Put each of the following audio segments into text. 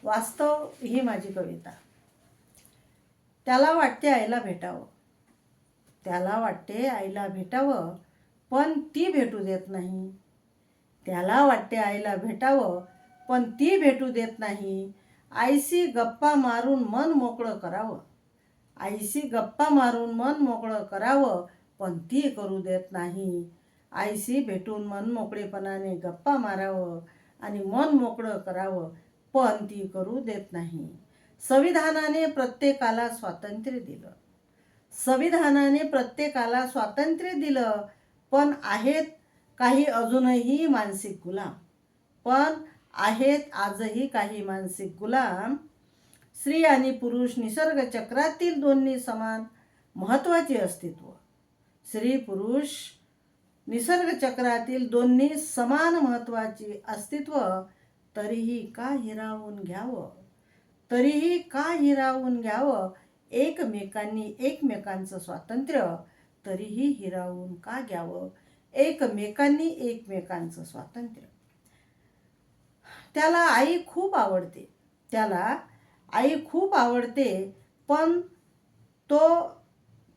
वास्तव ही माझी कविता. त्याला वाटते आईला भेटावं, त्याला वाटते आईला भेटावं, पण ती भेटू देत नाही. त्याला वाटते आईला भेटावं, पण ती भेटू देत नाही. आईशी गप्पा मारून मन मोकळं करावं, आईशी गप्पा मारून मन मोकळं करावं, पण ती करू देत नाही. आईशी भेटून मन मोकळेपणाने गप्पा मारावं आणि मन मोकळं करावं, पण ती करू देत नाही. संविधानाने प्रत्येकाला स्वातंत्र्य दिलं, संविधानाने प्रत्येकाला स्वातंत्र्य दिलं, पण आहेत काही अजूनही मानसिक गुलाम, पण आहेत आजही काही मानसिक गुलाम. स्त्री आणि पुरुष निसर्ग चक्रातील दोन्ही समान महत्त्वाचे अस्तित्व, स्त्री पुरुष निसर्ग चक्रातील दोन्ही समान महत्त्वाचे अस्तित्व, तरीही का हिरावून घ्यावं, तरीही का हिरावून घ्यावं एकमेकांनी एकमेकांचं स्वातंत्र्य, तरीही हिरावून का घ्यावं एकमेकांनी एकमेकांचं स्वातंत्र्य. त्याला आई खूप आवडते, त्याला आई खूप आवडते, पण तो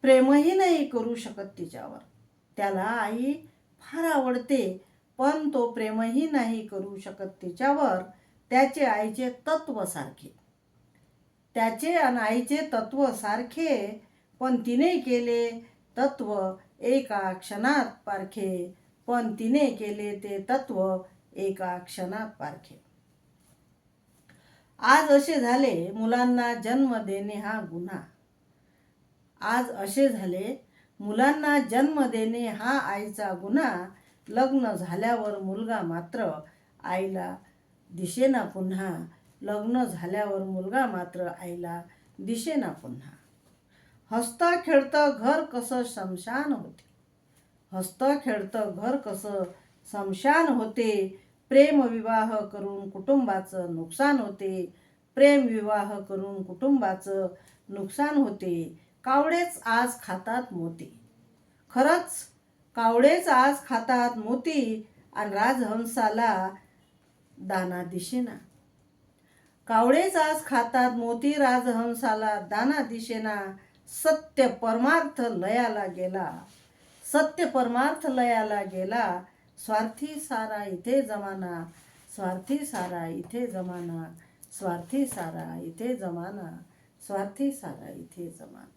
प्रेमही नाही करू शकत तिच्यावर. त्याला आई फार आवडते, पण तो प्रेमही नाही करू शकत तिच्यावर. त्याचे आईचे तत्व सारखे, त्याचे आणि आईचे तत्व सारखे, पण तिने केले तत्व एका क्षणात पारखे, पण तिने केले ते तत्व एका क्षणात पारखे. आज असे झाले मुलांना जन्म देणे हा गुन्हा, आज असे झाले मुलांना जन्म देणे हा आईचा गुन्हा. लग्न झाल्यावर मुलगा मात्र आईला दिसेना पुन्हा, लग्न झाल्यावर मुलगा मात्र आईला दिसेना पुन्हा. हसतं खेळतं घर कसं शमशान होते, हसतं खेळतं घर कसं शमशान होते. प्रेमविवाह करून कुटुंबाचं नुकसान होते, प्रेमविवाह करून कुटुंबाचं नुकसान होते. कावळेच आज खातात मोती, खरंच कावळेच आज खातात मोती, आणि राजहंसाला दाना दिसेना. कावळेच आज खातात मोती, राजहंसाला दाना दिसेना. सत्य परमार्थ लयाला गेला, सत्य परमार्थ लयाला गेला. स्वार्थी सारा इथे जमाना, स्वार्थी सारा इथे जमाना, स्वार्थी सारा इथे जमाना, स्वार्थी सारा इथे जमाना.